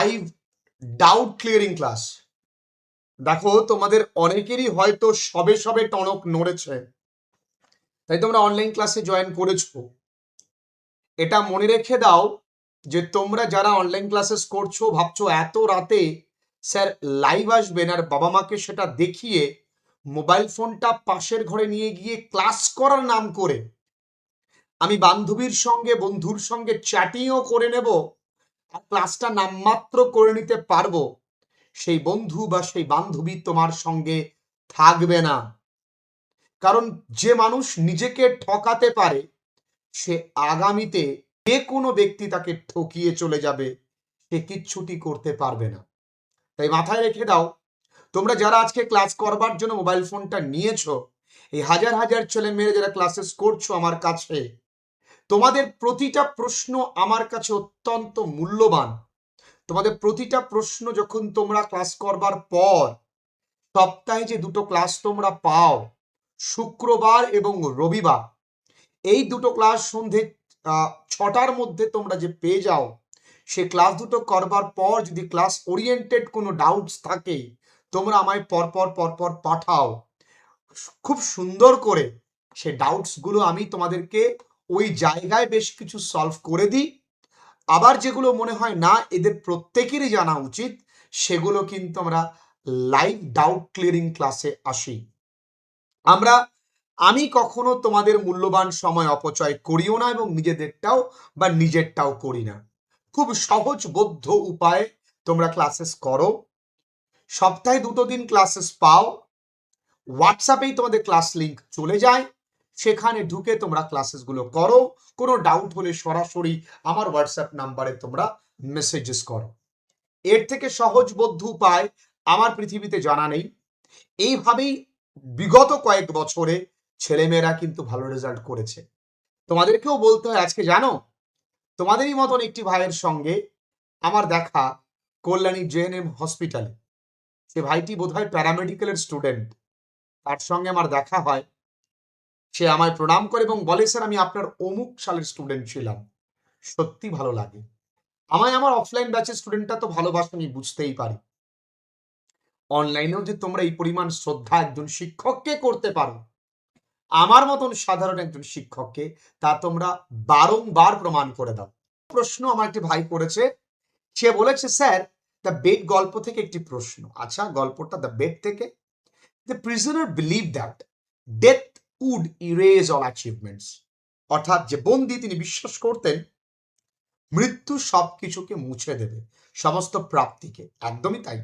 Live doubt clearing class. দেখো, তোমাদের অনেকেরই হয়তো সবে সবে টনক নড়েছে, তাই তোমরা অনলাইন ক্লাসে জয়েন করেছো। এটা মনে রেখে দাও যে তোমরা যারা অনলাইন ক্লাসেস করছো ভাবছো এত রাতে স্যার লাইভ আসবেন, আর বাবা মাকে সেটা দেখিয়ে মোবাইল ফোনটা পাশের ঘরে নিয়ে গিয়ে ক্লাস করার নাম করে আমি বান্ধবীর সঙ্গে বন্ধুর সঙ্গে চ্যাটিংও করে নেব আর ক্লাসটা নামমাত্র করে নিতে পারবো, সেই বন্ধু বা সেই বান্ধবী তোমার সঙ্গে থাকবে না। কারণ যে মানুষ নিজেকে ঠকাতে পারে সে আগামীতে যে কোনো ব্যক্তি তাকে ঠকিয়ে চলে যাবে, সে কিচ্ছুটি করতে পারবে না। তাই মাথায় রেখে দাও, তোমরা যারা আজকে ক্লাস করবার জন্য মোবাইল ফোনটা নিয়েছো, এই হাজার হাজার ছেলে মেয়েরা যারা ক্লাসেস করছো আমার কাছে, তোমাদের প্রতিটা প্রশ্ন আমার কাছে অত্যন্ত মূল্যবান। তোমাদের প্রতিটা প্রশ্ন যখন তোমরা ক্লাস করবার পর সপ্তাহে যে দুটো ক্লাস তোমরা পাও, শুক্রবার এবং রবিবার, এই দুটো ক্লাস সন্ধে 6টার মধ্যে তোমরা যে পেয়ে যাও, সে ক্লাস দুটো করবার পর যদি ক্লাস ওরিয়েন্টেড কোনো ডাউটস থাকে তোমরা আমায় পরপর পরপর পাঠাও, খুব সুন্দর করে সে ডাউটসগুলো আমি তোমাদেরকে ওই জায়গায় বেশ কিছু সলভ করে দিই। আবার যেগুলো মনে হয় না এদের প্রত্যেকেরই জানা উচিত, সেগুলো কিন্তু আমরা লাইভ ডাউট ক্লিয়ারিং ক্লাসে আসি। আমি কখনো তোমাদের মূল্যবান সময় অপচয় করিও না এবং নিজেরটাও করি না। খুব সহজবোধ্য উপায়ে তোমরা ক্লাসেস করো, সপ্তাহে দুটো দিন ক্লাসেস পাও, হোয়াটসঅ্যাপেই তোমাদের ক্লাস লিংক চলে যায়, সেখানে ঢুকে তোমরা ক্লাসেসগুলো করো। কোনো ডাউট হলে সরাসরি আমার হোয়াটসঅ্যাপ নাম্বারে তোমরা মেসেজেস করো। এর থেকে সহজবোধ্য উপায় আমার পৃথিবীতে জানা নেই। এইভাবেই বিগত কয়েক বছরে ছেলেমেয়েরা কিন্তু ভালো রেজাল্ট করেছে। তোমাদেরকেও বলতে হয়, আজকে জানো তোমাদেরই মতন একটি ভাইয়ের সঙ্গে আমার দেখা কল্যাণী জেএনএম হসপিটালে। সে ভাইটি বোধহয় প্যারামেডিক্যালের স্টুডেন্ট। তার সঙ্গে আমার দেখা হয়, সে আমায় প্রণাম করে এবং বলে, স্যার আমি আপনার অমুক সালের স্টুডেন্ট ছিলাম। সত্যি ভালো লাগে। আমায় আমার অফলাইন ব্যাচের স্টুডেন্টটা তো ভালোবাসে, আমি বুঝতেই পারি। অনলাইনেও যে তোমরা এই পরিমাণ শ্রদ্ধা একজন শিক্ষককে করতে পারো, আমার মতন সাধারণ একজন শিক্ষককে, তা তোমরা বারংবার প্রমাণ করে দাও। প্রশ্ন আমার একটি ভাই করেছে, সে বলেছে স্যার দ্য বেড গল্প থেকে একটি প্রশ্ন। আচ্ছা, গল্পটা দ্য বেড থেকে। The prisoner believe that death would erase all achievements. অর্থাৎ যে বন্দী তিনি বিশ্বাস করতেন মৃত্যু সবকিছুকে মুছে দেবে, সমস্ত প্রাপ্তিকে। একদমই তাই,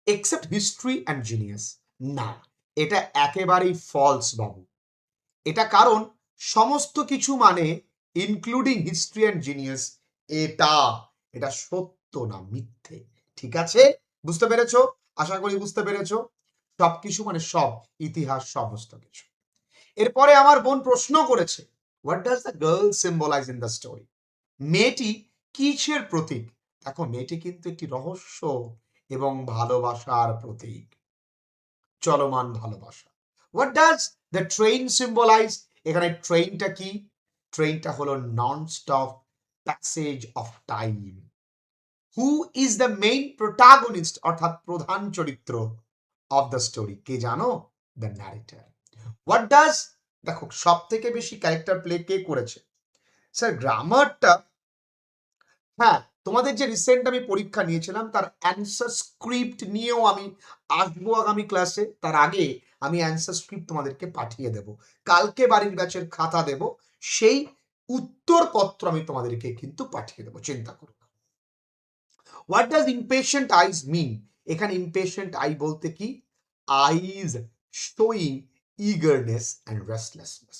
এক্সেপ্ট হিস্ট্রি অ্যান্ড জিনিয়াস। না, এটা একেবারেই ফলস বাবু। এটা কারণ সমস্ত কিছু মানে ইনক্লুডিং হিস্ট্রি অ্যান্ড জিনিয়াস, এটা এটা সত্য না, মিথ্যে। ঠিক আছে, বুঝতে পেরেছো? আশা করি বুঝতে পেরেছো। সবকিছু মানে সব, ইতিহাস সমস্ত কিছু। এরপরে আমার বোন প্রশ্ন করেছে, what does the girl symbolize in the story? মেয়েটি কিসের প্রতীক? দেখো, মেয়েটি কিন্তু একটি রহস্য এবং ভালোবাসার প্রতীক, চলমান ভালোবাসা। What does the train symbolize? এখানে ট্রেনটা কি? ট্রেনটা হলো non stop passage of time. Who is the main protagonist, অর্থাৎ প্রধান চরিত্র অফ দ্য স্টোরি? কে জানো? The narrator. হোয়াট ডাজ, দেখো সব থেকে বেশি ক্যারেক্টার প্লে কে করেছে? স্যার গ্রামারটা, হ্যাঁ, তোমাদের যে রিসেন্ট আমি পরীক্ষা নিয়েছিলাম তার অ্যান্সার স্ক্রিপ্ট নিয়েও আমি আসবো আগামী ক্লাসে। তার আগে আমি অ্যান্সার স্ক্রিপ্ট তোমাদেরকে পাঠিয়ে দেব, কালকে বাড়ির ব্যাচের খাতা দেব, সেই উত্তরপত্র আমি তোমাদেরকে কিন্তু পাঠিয়ে দেবো, চিন্তা করো না। What does impatient eyes mean? এখানে ইমপেশেন্ট আই বলতে কি? Eyes showing eagerness and restlessness.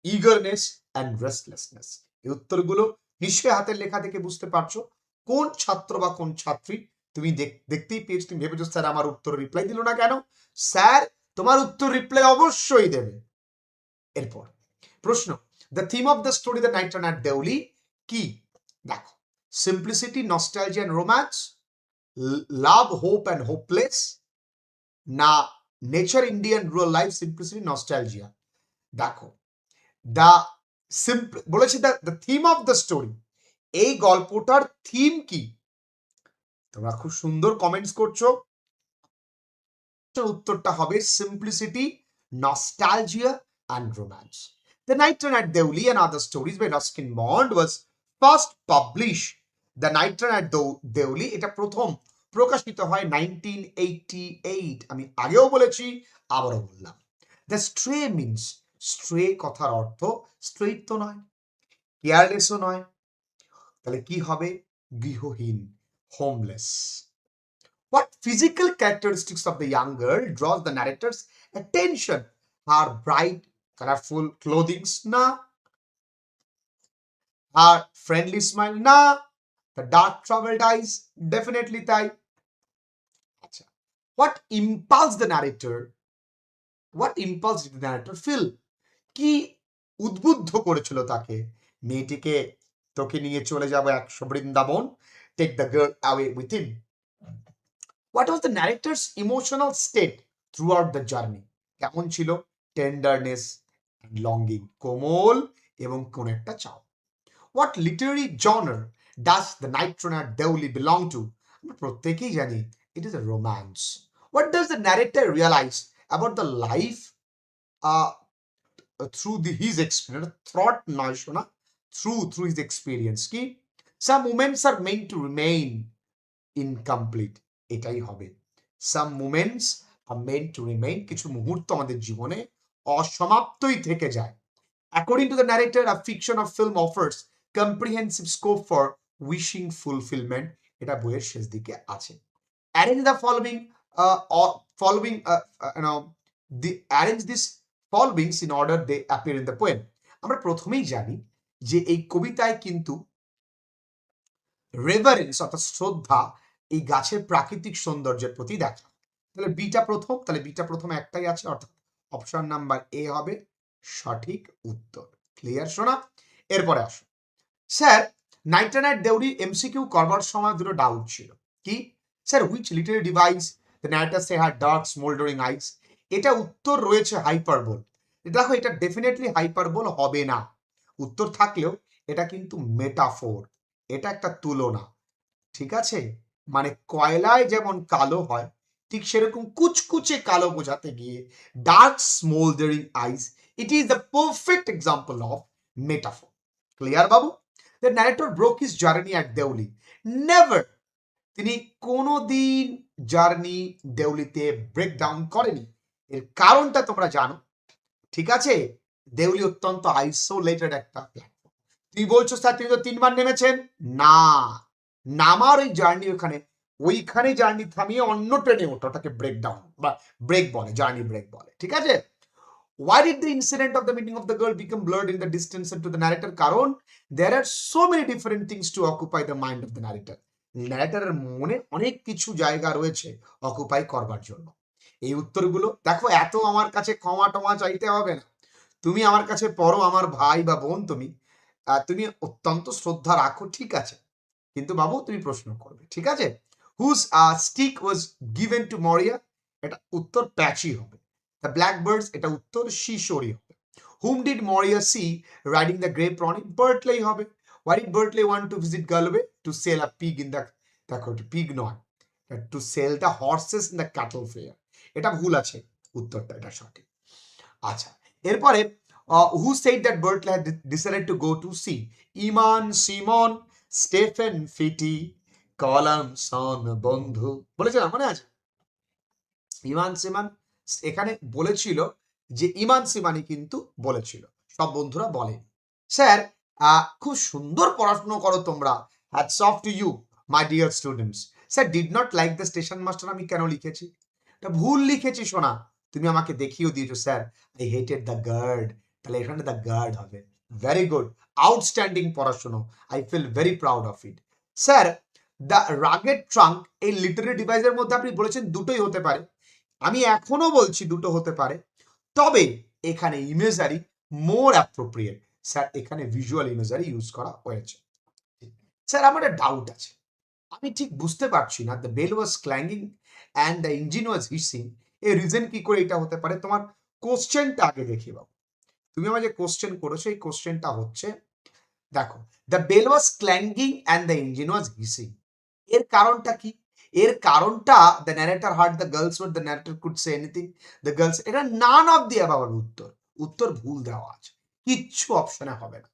Eagerness and restlessness, এই উত্তরগুলো নিশ্চয়ই হাতের লেখা থেকে বুঝতে পারছো কোন ছাত্র বা কোন ছাত্রী। তুমি দেখতেই পেয়েছো, তুমি ভেবেছো স্যার আমার উত্তর রিপ্লাই দিল না কেন? স্যার তোমার উত্তর রিপ্লাই অবশ্যই দেবে। এরপর প্রশ্ন, the theme of the story the night runner Deoli কি? দেখো, simplicity, nostalgia and romance, love, hope and hopeless, না nature, Indian rural life, simplicity, nostalgia. দেখো, দ্য সিম্পল বলেছি, the theme of the story, এই গল্পটার থিম কি? তোমরা খুব সুন্দর কমেন্টস করছো। উত্তরটা হবে simplicity, nostalgia and romance. The Night Run at Deoli and Other Stories by Ruskin Bond was first published. The Night Run at Deoli এটা প্রথম প্রকাশিত হয় 1988। আমি আগেও বলেছি, আবারও বললাম। The Stray means, stray কথার অর্থ স্ট্রেইট তো নয়, কেয়ারলেসও নয়, তাহলে কি হবে? গৃহহীন, homeless. What physical characteristics of the young girl draws the narrator's attention? Her bright, colorful clothing? Na. Her friendly smile? Na. The dark troubled eyes? Definitely তাই। আচ্ছা, What impulsed the narrator? What impulse did the narrator feel? কি উদ্বুদ্ধ করেছিল তাকে? মেয়েটিকে তোকে নিয়ে চলে যাব 100 Vrindavan. Take the girl away with him. What was the narrator's emotional state throughout the journey? কেমন ছিল? টেন্ডারনেস and longing, কোমল এবং কোন একটা চাও। What literary genre does the Night Run at Deoli belong to? আমরা প্রত্যেকেই জানি it is a romance. What does the narrator realize about the life through his experience? Thought নয় শোনা, through his experience কি? Some moments are meant to remain incomplete, এটাই হবে। Some moments are meant to remain, কিছু মুহূর্ত আমাদের জীবনে অসমাপ্তই থেকে যায়। According to the narrator, a fiction of film offers comprehensive scope for wishing fulfillment, এটা বইয়ের শেষ দিকে আছে। Arrange the following arrange these followings in order they appear in the poem. আমরা প্রথমেই জানি যে এই কবিতায় কিন্তু রেভারেন্স অর্থাৎ শ্রদ্ধা এই গাছের প্রাকৃতিক সৌন্দর্যের প্রতি দেখা। তাহলে বিটা প্রথম একটাই আছে, অর্থাৎ অপশন নাম্বার এ হবে সঠিক উত্তর। ক্লিয়ার শোনা? এরপরে আসো sir, night run at Deoli MCQ করবার সময় দুটো ডাউট ছিল। কি sir? Which literary device the narrator say had dark smouldering eyes? এটা উত্তর রয়েছে হাইপারবোল। দেখো, এটা ডেফিনেটলি হাইপারবোল হবে না। উত্তর থাকলেও এটা কিন্তু মেটাফোর, এটা একটা তুলনা। ঠিক আছে? মানে কয়লায় যেমন কালো হয়, ঠিক সেরকম কুচকুচে কালো বোঝাতে গিয়ে dark smouldering eyes, it is the perfect example of metaphor. Clear বাবু? The narrator broke his journey at Deoli. Never. তিনি কোনোদিন জার্নি দেউলিতে ব্রেক ডাউন করেনি। এর কারণটা তোমরা জানো, ঠিক আছে? দেউলি অত্যন্ত আইসোলেটেড একটা প্ল্যাটফর্ম। তুমি বলছো স্যার তিনি তো 3 বার নেমেছেন। না, নামার ওই জার্নি ওইখানে জার্নি থামিয়ে অন্য ট্রেনে ওঠো, ওটাকে ব্রেক ডাউন বা ব্রেক বলে, জার্নি ব্রেক বলে। ঠিক আছে? Why did the incident of the meeting of the girl become blurred in the distance to the narrator? কারণ there are so many different things to occupy the mind of the narrator. ন্যারেটরের মনে অনেক কিছু জায়গা রয়েছে occupy করবার জন্য। এই উত্তরগুলো দেখো, এত আমার কাছে ক্ষমা টমা চাইতে হবে না। তুমি আমার কাছে পড়ো, আমার ভাই বা বোন, তুমি অত্যন্ত শ্রদ্ধা রাখো, ঠিক আছে, কিন্তু বাবু তুমি প্রশ্ন করবে, ঠিক আছে? Whose stick was given to Maria? এটা উত্তর প্যাচি হবে। দ্য ব্ল্যাকবার্ডস, এটা উত্তর শিশোরী হবে। হুম ডিড মরিয়া সি রাইডিং দ্য গ্রে পনি? বার্টলেই হবে। Why did Berkeley want to visit Galway? To sell a pig in the, দেখো পিগ নয়, to sell the horses in the cattle fair. এটা ভুল আছে, উত্তরটা এটা সঠিক। আচ্ছা, এরপরে who said that Berkeley had decided to go to sea? ইমান সিমন, স্টেফেন ফিটি, কলামসন বন্ধু। বলেছে না, মনে আছে? ইমান সিমান এখানে বলেছিল যে ইমান সিমানি কিন্তু বলেছিল, সব বন্ধুরা বলেনি। স্যার, খুব সুন্দর পড়াশোনা করো তোমরা, hats off to you my dear students. Sir, did not like the station master, আমি কেন লিখেছি? এটা ভুল লিখেছি শোনা, তুমি আমাকে দেখিয়েও দিয়েছো। Sir, I hated the guard, তাহলে এখানে দ্য গার্ড হবে। ভেরি গুড, আউটস্ট্যান্ডিং পড়াশোনা, I feel very proud of it. Sir, the rugged trunk এই লিটারি ডিভাইসের মধ্যে আপনি বলেছেন দুটোই হতে পারে। আমি এখনো বলছি দুটো হতে পারে, তবে এখানে ইমেজারি মোর অ্যাপ্রোপ্রিয়েট। স্যার, এখানে ভিজুয়াল ইমেজারি ইউজ করা হয়েছে। স্যার, আমার একটা ডাউট আছে, আমি ঠিক বুঝতে পারছি না। The bell was clanging and the engine was hissing, এর রিজন কি করে এটা হতে পারে? তোমার কোশ্চেনটা আগে দেখি বাবু। তুমি আমার যে কোশ্চেন করেছো, এই কোশ্চেনটা হচ্ছে, দেখো, the bell was clanging and the engine was hissing, এর কারণটা কি? এর কারণটা the narrator heard the girl's word the narrator could say anything the girls, এটা নান অফ দি অ্যাবাভ হবে উত্তর। উত্তর ভুল দেওয়া আছে, কিচ্ছু অপশনে হবে না।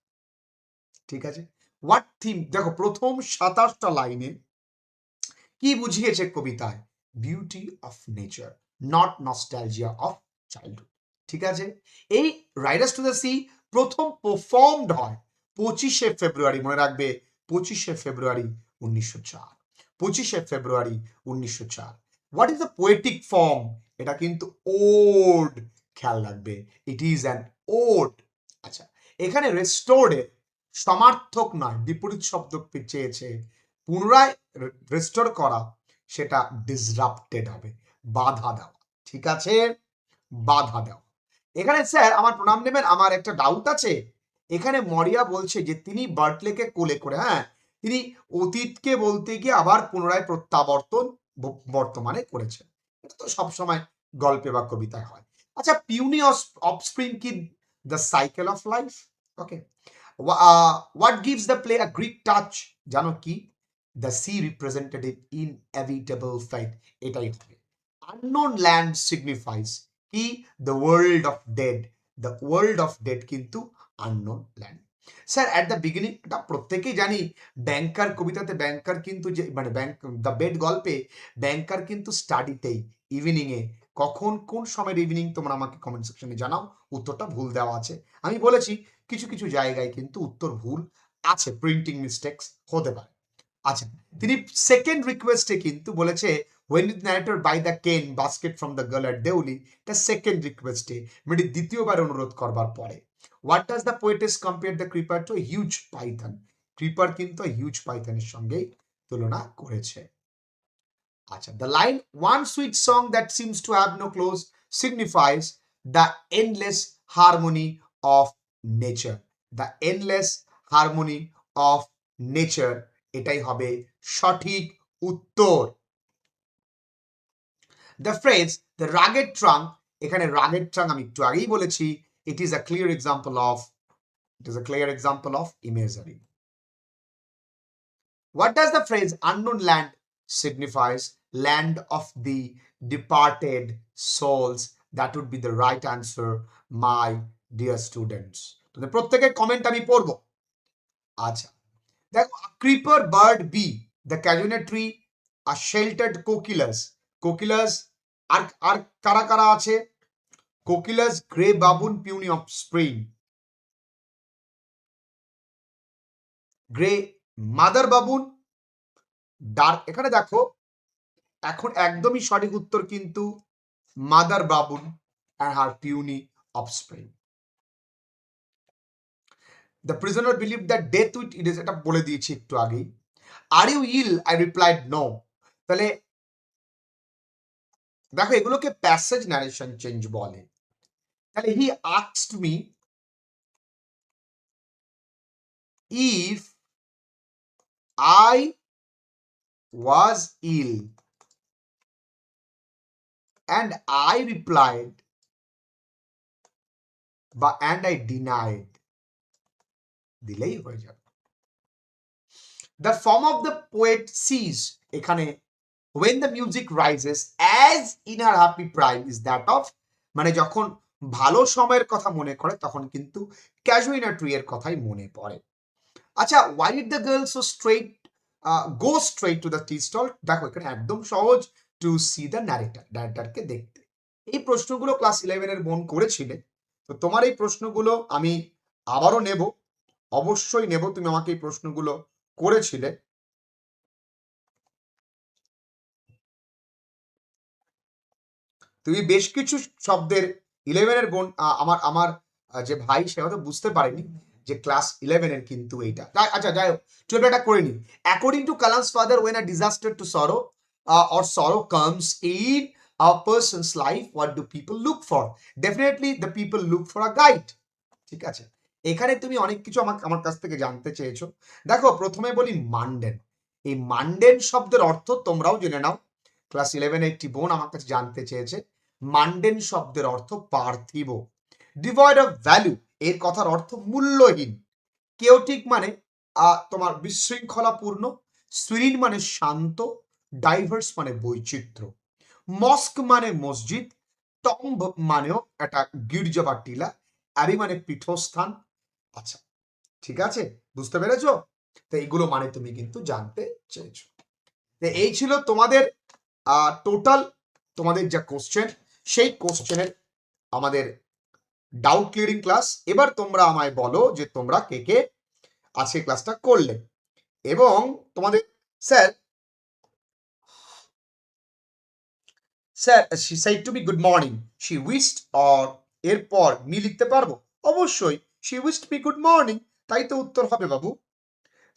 ঠিক আছে, হোয়াট থিম, দেখো প্রথম 27টা লাইনে কি বুঝিয়েছে কবিতায়? Beauty of nature, not nostalgia of childhood. ঠিক আছে, এই রাইডার্স টু দ্য সি প্রথম পারফর্মড হয় 25শে ফেব্রুয়ারি, মনে রাখবে 25শে ফেব্রুয়ারি 1904, 25শে ফেব্রুয়ারি 1904। What is the poetic form? এটা কিন্তু ওড, খেয়াল রাখবে, ইট ইজ অ্যান ওড। আচ্ছা, এখানে রেস্টোর্ড সমার্থক নয়, বিপরীত শব্দ চেয়েছে, পুনরায় রেস্টোর করা, সেটা ডিসরাপ্টেড হবে, বাধা দেওয়া। ঠিক আছে, বাধা দেওয়া। এখানে স্যার আমার প্রণাম নেবেন, আমার একটা ডাউট আছে। এখানে মরিয়া বলছে যে তিনি বার্টলেকে কোলে করে, হ্যাঁ, তিনি অতীতকে বলতে গিয়ে আবার পুনরায় প্রত্যাবর্তন বর্তমানে করেছেন। এটা তো সবসময় গল্পে বা কবিতায় হয়। আচ্ছা, পিউনি অফস্প্রিং কি the cycle of life? Okay, what gives the play a Greek touch? জানো কি? The sea representative inevitable fight, এটাই হবে। আননোন ল্যান্ড সিগনিফাইস কি? The world of dead, the world of dead কিন্তু unknown land. Sir at the beginning, এটা প্রত্যেকেই জানি, ব্যাংকার কবিতাতে ব্যাংকার কিন্তু যে মানে ব্যাংক দ্য বেড গল্পে ব্যাংকার কিন্তু স্টাডিতেই, ইভিনিংয়ে, কখন কোন সময়ের ইভিনিং তোমরা আমাকে কমেন্ট সেকশনে জানাও, উত্তরটা ভুল দেওয়া আছে। আমি বলেছি কিছু কিছু জায়গায় কিন্তু উত্তর ভুল আছে, প্রিন্টিং মিস্টেক্স হতে পারে। আচ্ছা, তিনি সেকেন্ড রিকোয়েস্টে কিন্তু বলেছে when did narrator buy the cane basket from the girl at Deuli, এটা সেকেন্ড রিকোয়েস্টে, মানে দ্বিতীয়বার অনুরোধ করবার পরে। what does the poetess compare the creeper to? a huge python, creeper কিন্তু হিউজ পাইথনের সঙ্গে তুলনা করেছে। আচ্ছা, the line one sweet song that seems to have no close signifies the endless harmony of nature, the endless harmony of nature, এটাই হবে সঠিক উত্তর। The phrase the rugged trunk, এখানে rugged trunk আমি একটু আগেই বলেছি, it is a clear example of imagery. What does the phrase unknown land signifies? Land of the departed souls, that would be the right answer, my dear students. তোদের প্রত্যেকের comment আমি পড়বো। আচ্ছা, দেখো, creeper bird bee, the casuarina tree, a sheltered coquillus, আর কারা কারা আছে? কোকিলাস, grey baboon, puny offspring, grey mother baboon, dark, এখানে দেখো এখন একদমই সঠিক উত্তর কিন্তু mother Babun and her puny offspring. The prisoner believed that death would it is, এটা বলে দিয়েছি একটু আগেই। Are you ill? I replied no. তাহলে দেখো এগুলোকে প্যাসেজ ন্যারেশন চেঞ্জ বলে। তাহলে he asked me if I was ill and I replied and I denied, দিলেই হয়ে যাবে। The form of the poet sees, এখানে when the music rises as in her happy prime is that of, মানে যখন ভালো সময়ের কথা মনে করে তখন কিন্তু ক্যাজুইনা ট্রি এর কথাই মনে পড়ে। আচ্ছা, why did the girl so straight go straight to the tea stall? দেখো এখানে একদম সহজ, to see the narrator, narratorকে দেখতে। এই প্রশ্নগুলো ক্লাস 11 এর বোন করেছিলে, তো তোমার এই প্রশ্নগুলো আমি আবারও নেব, অবশ্যই নেব, তুমি আমাকে এই প্রশ্নগুলো করেছিলে। তুমি বেশ কিছু শব্দের 11 এর বোন, আমার আমার যে ভাই সে হয়তো বুঝতে পারেনি যে ক্লাস 11 এর কিন্তু এইটা। আচ্ছা যাই হোক, চলো এটা করে নি। According to Kalam's father, when a disaster to sorrow or sorrow comes in a person's life, what do people look for? Definitely the people look for a guide. ঠিক আছে, এখানে তুমি অনেক কিছু আমার কাছ থেকে জানতে চেয়েছো। দেখো প্রথমে বলি মান্ডেন, এই মান্ডেন শব্দের অর্থ তোমরাও জেনে নাও। ক্লাস 11 একটি বোন আমার কাছে জানতে চেয়েছে মান্ডেন শব্দের অর্থ পার্থিব। ডিভয়েড অফ ভ্যালু, এর কথার অর্থ মূল্যহীন। কেওটিক মানে তোমার বিশৃঙ্খলাপূর্ণ। সুইরিন মানে শান্ত। ডাইভার্স মানে বৈচিত্র্য, মস্ক মানে মসজিদ, টম্ব মানেও একটা গির্জা বা টিলা, অ্যাবি মানে পীঠস্থান। আচ্ছা, ঠিক আছে, বুঝতে পেরেছো? তো এইগুলো মানে তুমি কিন্তু জানতে চেয়েছো। তো এই ছিল তোমাদের টোটাল তোমাদের যা কোশ্চেন, সেই কোশ্চেনের আমাদের ডাউট ক্লিয়ারিং ক্লাস। এবার তোমরা আমায় বলো যে তোমরা কে কে আজকে ক্লাসটা করলে। এবং তোমাদের sir she said to me good morning, she wished, or এরপর মি লিখতে পারবো? অবশ্যই, she wished me good morning, তাই তো উত্তর হবে বাবু।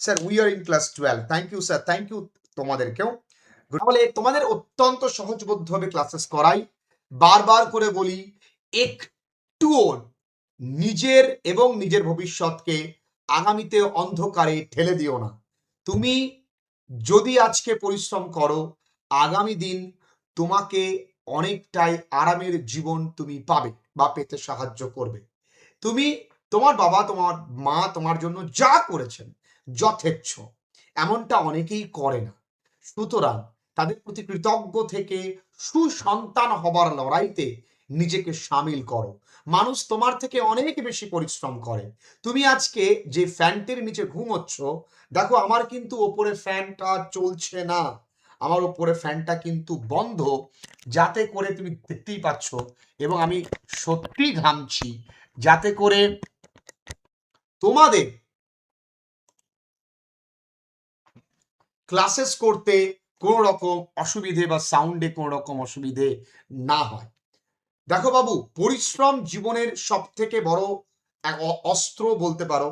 Sir we are in class 12, thank you sir, thank you তোমাদেরকেও। তাহলে তোমাদের অত্যন্ত সহজবোধ্যভাবে ক্লাসেস করাই, বারবার করে বলি, একটুও নিজের এবং নিজের ভবিষ্যৎকে আগামীতে অন্ধকারে ঠেলে দিও না। তুমি যদি আজকে পরিশ্রম করো, আগামী দিন তোমাকে অনেকটাই আরামের জীবন তুমি পাবে বা পেতে সাহায্য করবে। তুমি, তোমার বাবা, তোমার মা তোমার জন্য যা করেছেন যথেচ্ছ, এমনটা অনেকেই করে না। সুতরাং তাদের প্রতি কৃতজ্ঞ থেকে সুসন্তান হবার লড়াইতে নিজেকে সামিল করো। মানুষ তোমার থেকে অনেক বেশি পরিশ্রম করে। তুমি আজকে যে ফ্যানটির নিচে ঘুমোচ্ছ, দেখো আমার কিন্তু ওপরে ফ্যানটা চলছে না, আমার ওপরে ফ্যানটা কিন্তু বন্ধ, যাতে করে তুমি দেখতেই পাচ্ছ, এবং আমি সত্যি ঘামছি, যাতে করে তোমাদের ক্লাসেস করতে কোনো রকম অসুবিধে বা সাউন্ডে কোনো রকম অসুবিধে না হয়। দেখো বাবু, পরিশ্রম জীবনের সব থেকে বড় এক অস্ত্র বলতে পারো।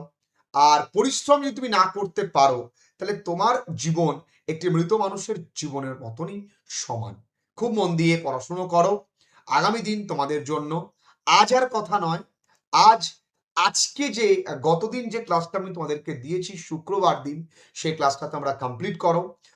আর পরিশ্রম যদি তুমি না করতে পারো, তাহলে তোমার জীবন একটি মৃত মানুষের জীবনের মতনই সমান। খুব মন দিয়ে পড়াশুনো করো, আগামী দিন তোমাদের জন্য। আজ আর কথা নয়, আজকে যে গতদিন যে ক্লাসটা আমি তোমাদেরকে দিয়েছি শুক্রবার দিন, সেই ক্লাসটা তোমরা কমপ্লিট করো।